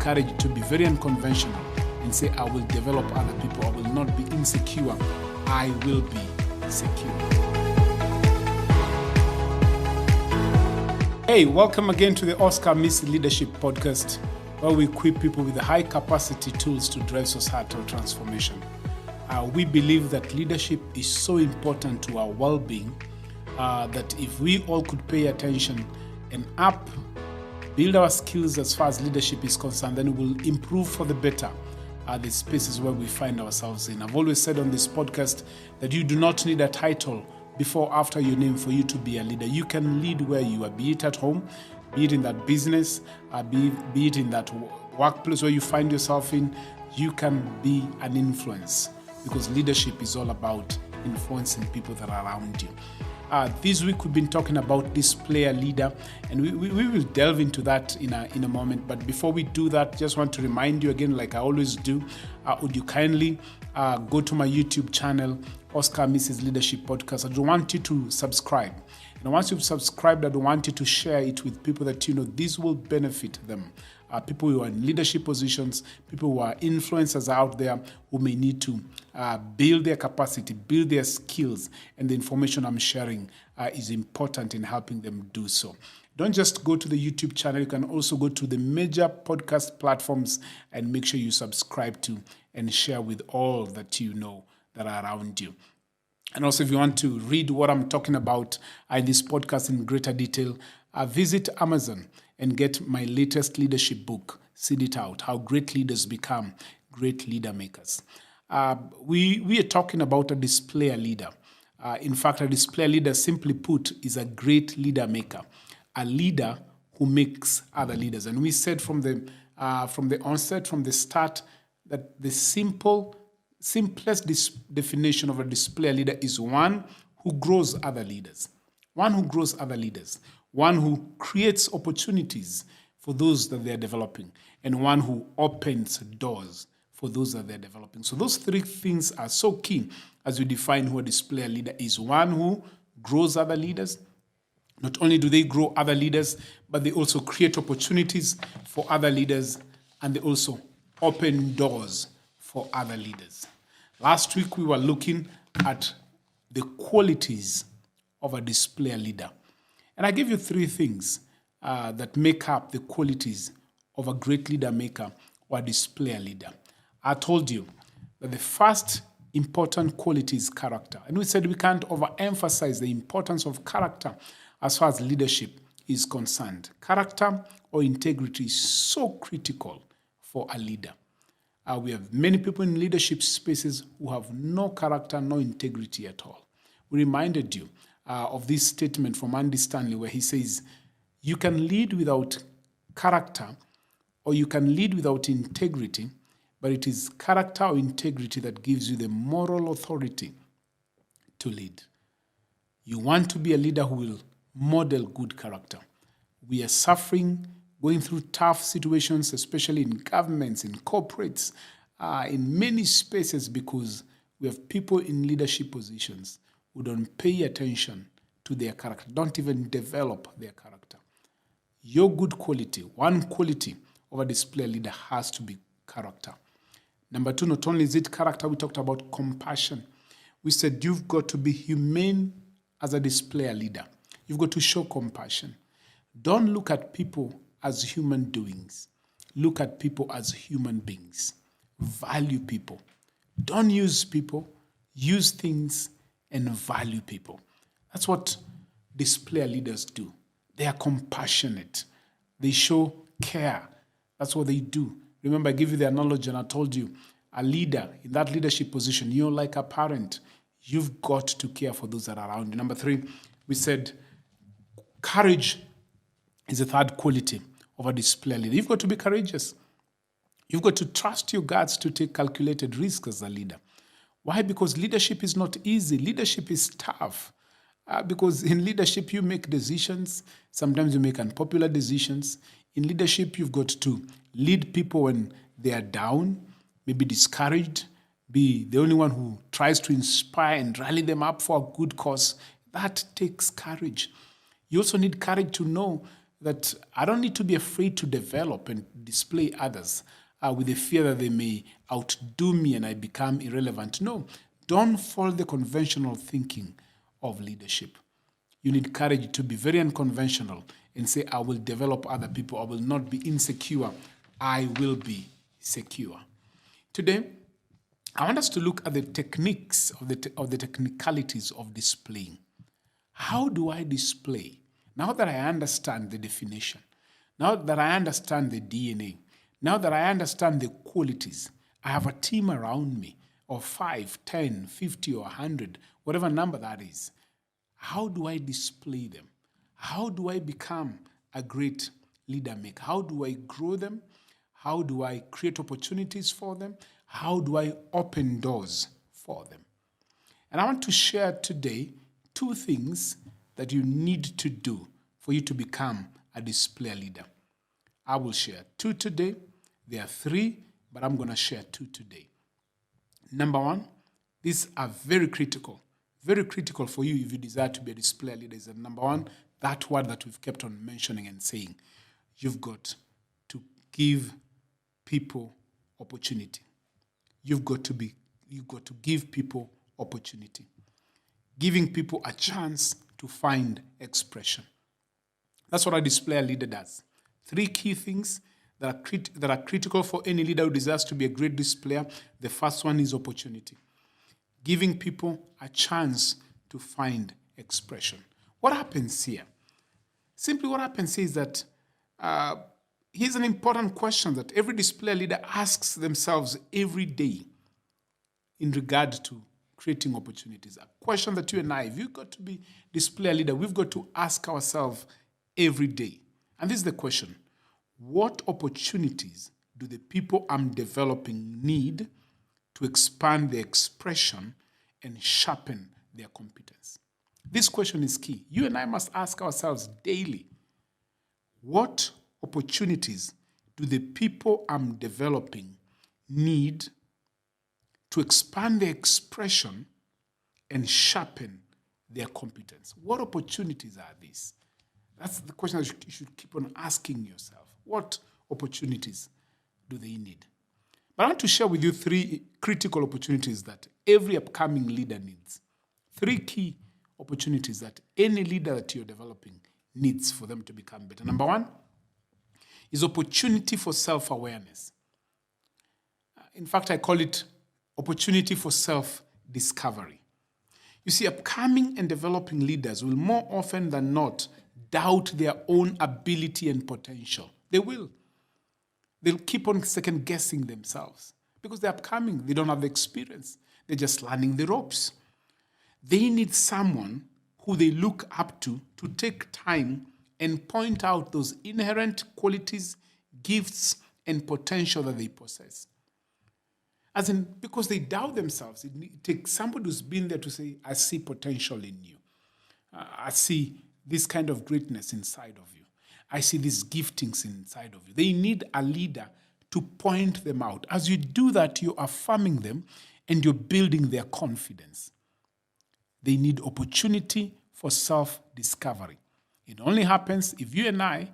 courage to be very unconventional and say, I will develop other people. I will not be insecure. I will be secure. Hey, welcome again to the Oscar Miss Leadership Podcast, where we equip people with the high capacity tools to drive societal transformation. We believe that leadership is so important to our well-being that if we all could pay attention and build our skills as far as leadership is concerned, then we will improve for the better the spaces where we find ourselves in. I've always said on this podcast that you do not need a title before or after your name for you to be a leader. You can lead where you are, be it at home, be it in that business, be it in that workplace where you find yourself in. You can be an influence, because leadership is all about influencing people that are around you. This week we've been talking about display a leader, and we will delve into that in a moment. But before we do that, just want to remind you again, like I always do, would you kindly go to my YouTube channel, Oscar Mrs. Leadership Podcast. I want you to subscribe. And once you've subscribed, I want you to share it with people that you know this will benefit them. People who are in leadership positions, people who are influencers out there who may need to build their capacity, build their skills, and the information I'm sharing is important in helping them do so. Don't just go to the YouTube channel. You can also go to the major podcast platforms and make sure you subscribe to and share with all that you know that are around you. And also, if you want to read what I'm talking about in this podcast in greater detail, visit Amazon and get my latest leadership book, Seed It Out, How Great Leaders Become Great Leader Makers. We are talking about a display leader. In fact, a display leader, simply put, is a great leader maker, a leader who makes other leaders. And we said from the onset, from the start, that the simplest definition of a display leader is one who grows other leaders. One who grows other leaders. One who creates opportunities for those that they're developing, and one who opens doors for those that they're developing. So those three things are so key as we define who a display leader is. One who grows other leaders. Not only do they grow other leaders, but they also create opportunities for other leaders, and they also open doors for other leaders. Last week we were looking at the qualities of a display leader. And I gave you three things that make up the qualities of a great leader maker or a display leader. I told you that the first important quality is character. And we said we can't overemphasize the importance of character as far as leadership is concerned. Character or integrity is so critical for a leader. We have many people in leadership spaces who have no character, no integrity at all. We reminded you of this statement from Andy Stanley, where he says, you can lead without character, or you can lead without integrity, but it is character or integrity that gives you the moral authority to lead. You want to be a leader who will model good character. We are suffering, going through tough situations, especially in governments, in corporates, in many spaces, because we have people in leadership positions who don't pay attention to their character, don't even develop their character. Your good quality, one quality of a display leader has to be character. Number two, not only is it character, we talked about compassion. We said you've got to be humane as a display leader. You've got to show compassion. Don't look at people as human doings. Look at people as human beings. Value people. Don't use people. Use things and value people. That's what display leaders do. They are compassionate. They show care. That's what they do. Remember, I gave you the analogy and I told you, a leader in that leadership position, you're like a parent. You've got to care for those that are around you. Number three, we said courage is the third quality of a display leader. You've got to be courageous. You've got to trust your guts to take calculated risks as a leader. Why? Because leadership is not easy. Leadership is tough. Because in leadership, you make decisions. Sometimes you make unpopular decisions. In leadership, you've got to lead people when they are down, maybe discouraged, be the only one who tries to inspire and rally them up for a good cause. That takes courage. You also need courage to know that I don't need to be afraid to develop and display others with the fear that they may outdo me and I become irrelevant. No, don't follow the conventional thinking of leadership. You need courage to be very unconventional and say, I will develop other people. I will not be insecure. I will be secure. Today, I want us to look at the techniques of the technicalities of displaying. How do I display? Now that I understand the definition, now that I understand the DNA, now that I understand the qualities, I have a team around me of 5, 10, 50, or 100, whatever number that is. How do I display them? How do I become a great leader maker? How do I grow them? How do I create opportunities for them? How do I open doors for them? And I want to share today 2 things that you need to do for you to become a display leader. I will share 2 today. There are 3, but I'm going to share 2 today. Number 1, these are very critical for you if you desire to be a display leader. Is that number 1, that word that we've kept on mentioning and saying, you've got to give people opportunity. You've got to give people opportunity. Giving people a chance to find expression. That's what a display leader does. 3 key things that are critical for any leader who desires to be a great displayer. The first one is opportunity. Giving people a chance to find expression. What happens here? Simply what happens here is that here's an important question that every display leader asks themselves every day in regard to creating opportunities. A question that you and I, if you've got to be display leader, we've got to ask ourselves every day. And this is the question: what opportunities do the people I'm developing need to expand their expression and sharpen their competence? This question is key. You and I must ask ourselves daily, what opportunities do the people I'm developing need to expand their expression and sharpen their competence? What opportunities are these? That's the question that you should keep on asking yourself. What opportunities do they need? But I want to share with you 3 critical opportunities that every upcoming leader needs. 3 key opportunities that any leader that you're developing needs for them to become better. Number 1 is opportunity for self-awareness. In fact, I call it opportunity for self-discovery. You see, upcoming and developing leaders will more often than not doubt their own ability and potential. They will. They'll keep on second-guessing themselves because they're upcoming. They don't have the experience. They're just learning the ropes. They need someone who they look up to take time and point out those inherent qualities, gifts, and potential that they possess. As in, because they doubt themselves, it takes somebody who's been there to say, I see potential in you. I see this kind of greatness inside of you. I see these giftings inside of you. They need a leader to point them out. As you do that, you're affirming them and you're building their confidence. They need opportunity for self-discovery. It only happens if you and I,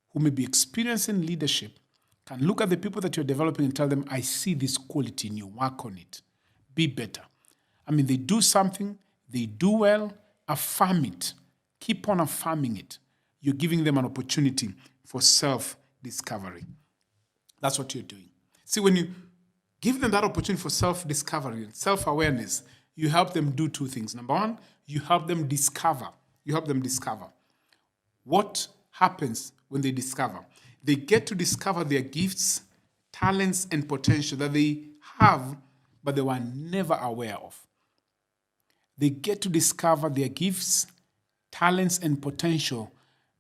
who may be experiencing leadership, can look at the people that you're developing and tell them, I see this quality in you, work on it, be better. I mean, they do something, they do well, affirm it, keep on affirming it. You're giving them an opportunity for self-discovery. That's what you're doing. See, when you give them that opportunity for self-discovery and self-awareness, you help them do 2 things. Number 1, you help them discover. What happens when they discover? They get to discover their gifts, talents, and potential that they have, but they were never aware of. They get to discover their gifts, talents, and potential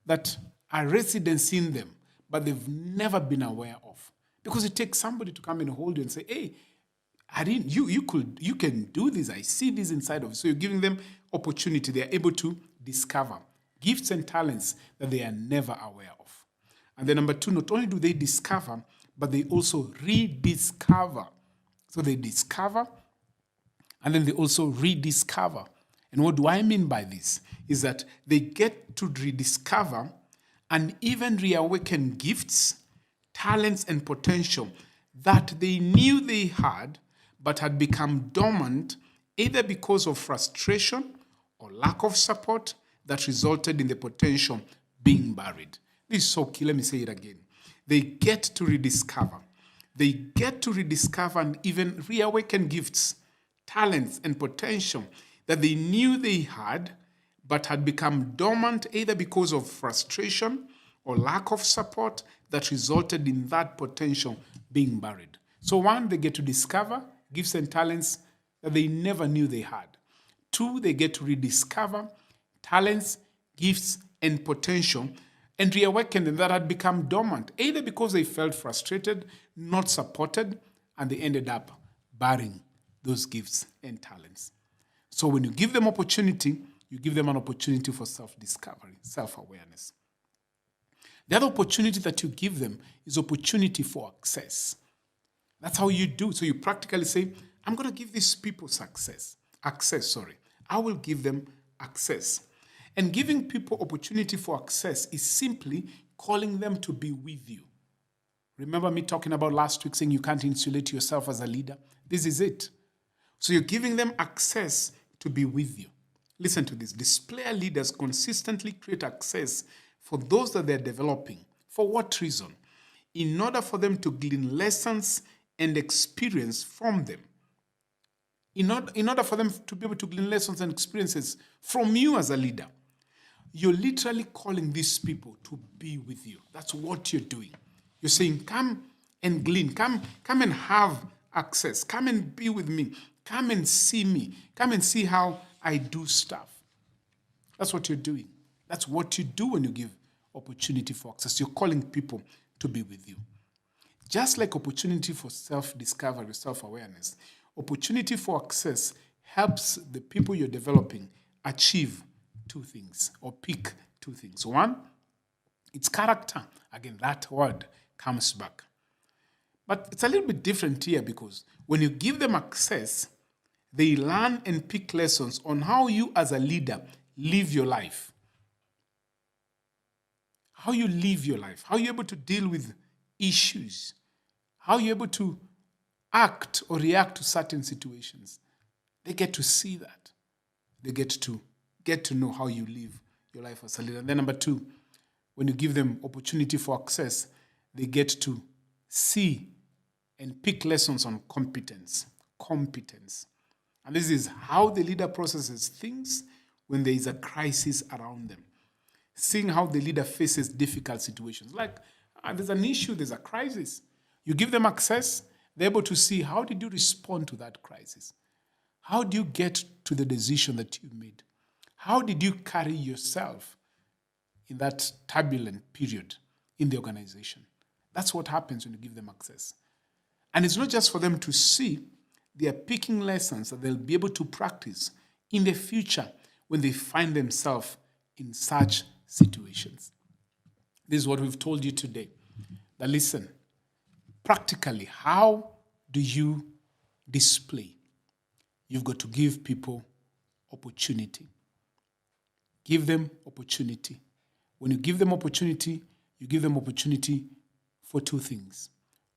that are residents in them, but they've never been aware of. Because it takes somebody to come and hold you and say, hey, you can do this. I see this inside of you. So you're giving them opportunity. They are able to discover gifts and talents that they are never aware of. And then number 2, not only do they discover, but they also rediscover. So they discover, and then they also rediscover. And what do I mean by this? Is that they get to rediscover and even reawaken gifts, talents, and potential that they knew they had but had become dormant either because of frustration or lack of support that resulted in the potential being buried. This is so key. Let me say it again. They get to rediscover. They get to rediscover and even reawaken gifts, talents, and potential that they knew they had but had become dormant either because of frustration or lack of support that resulted in that potential being buried. So one, they get to discover gifts and talents that they never knew they had. Two, they get to rediscover talents, gifts, and potential and reawaken them that had become dormant, either because they felt frustrated, not supported, and they ended up burying those gifts and talents. So when you give them opportunity, you give them an opportunity for self-discovery, self-awareness. The other opportunity that you give them is opportunity for access. That's how you do. So you practically say, I'm going to give these people I will give them access. And giving people opportunity for access is simply calling them to be with you. Remember me talking about last week saying you can't insulate yourself as a leader? This is it. So you're giving them access to be with you. Listen to this. Displayer leaders consistently create access for those that they're developing. For what reason? In order for them to glean lessons and experience from them. In order for them to be able to glean lessons and experiences from you as a leader. You're literally calling these people to be with you. That's what you're doing. You're saying, come and glean. Come and have access. Come and be with me. Come and see me. Come and see how I do stuff. That's what you're doing. That's what you do when you give opportunity for access. You're calling people to be with you. Just like opportunity for self-discovery, self-awareness, opportunity for access helps the people you're developing achieve two things or pick two things. One, it's character. Again, that word comes back. But it's a little bit different here because when you give them access, they learn and pick lessons on how you as a leader live your life. How you live your life. How you're able to deal with issues. How you're able to act or react to certain situations. They get to see that. They get to know how you live your life as a leader. And then number two, when you give them opportunity for access, they get to see and pick lessons on competence. And this is how the leader processes things when there is a crisis around them. Seeing how the leader faces difficult situations. Like, there's an issue, there's a crisis. You give them access, they're able to see how did you respond to that crisis? How do you get to the decision that you made? How did you carry yourself in that turbulent period in the organization? That's what happens when you give them access. And it's not just for them to see, they are picking lessons that they'll be able to practice in the future when they find themselves in such situations. This is what we've told you today. Now listen, practically, how do you display? You've got to give people opportunity. Give them opportunity. When you give them opportunity, you give them opportunity for two things.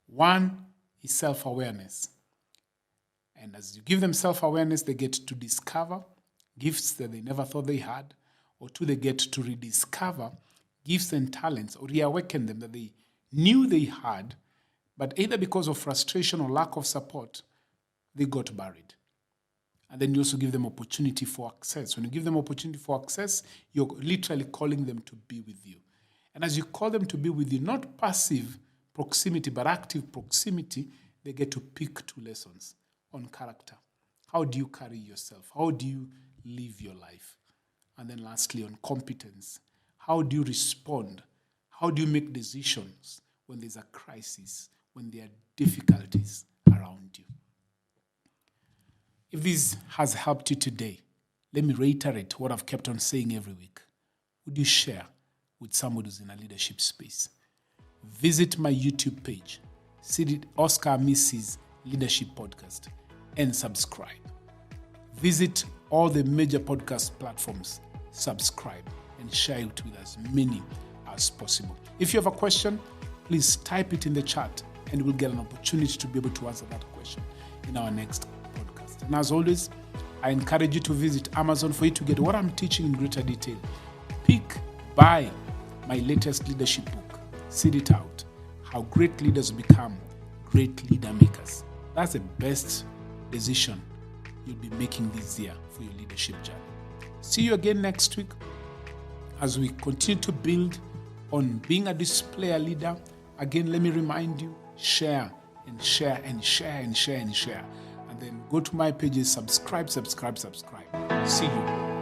One is self-awareness. And as you give them self-awareness, they get to discover gifts that they never thought they had, or two, they get to rediscover gifts and talents or reawaken them that they knew they had, but either because of frustration or lack of support, they got buried. And then you also give them opportunity for access. When you give them opportunity for access, you're literally calling them to be with you. And as you call them to be with you, not passive proximity, but active proximity, they get to pick two lessons on character. How do you carry yourself? How do you live your life? And then lastly, on competence. How do you respond? How do you make decisions when there's a crisis, when there are difficulties around you? If this has helped you today, let me reiterate what I've kept on saying every week. Would you share with someone who's in a leadership space? Visit my YouTube page, Oscar Mrs. Leadership Podcast, and subscribe. Visit all the major podcast platforms, subscribe, and share it with as many as as possible. If you have a question, please type it in the chat and we'll get an opportunity to be able to answer that question in our next podcast. And as always, I encourage you to visit Amazon for you to get what I'm teaching in greater detail. Buy my latest leadership book, Seed It Out, How Great Leaders Become Great Leader Makers. That's the best decision you'll be making this year for your leadership journey. See you again next week as we continue to build on being a display leader. Again, let me remind you, share and share and share and share and share. And then go to my pages, subscribe. See you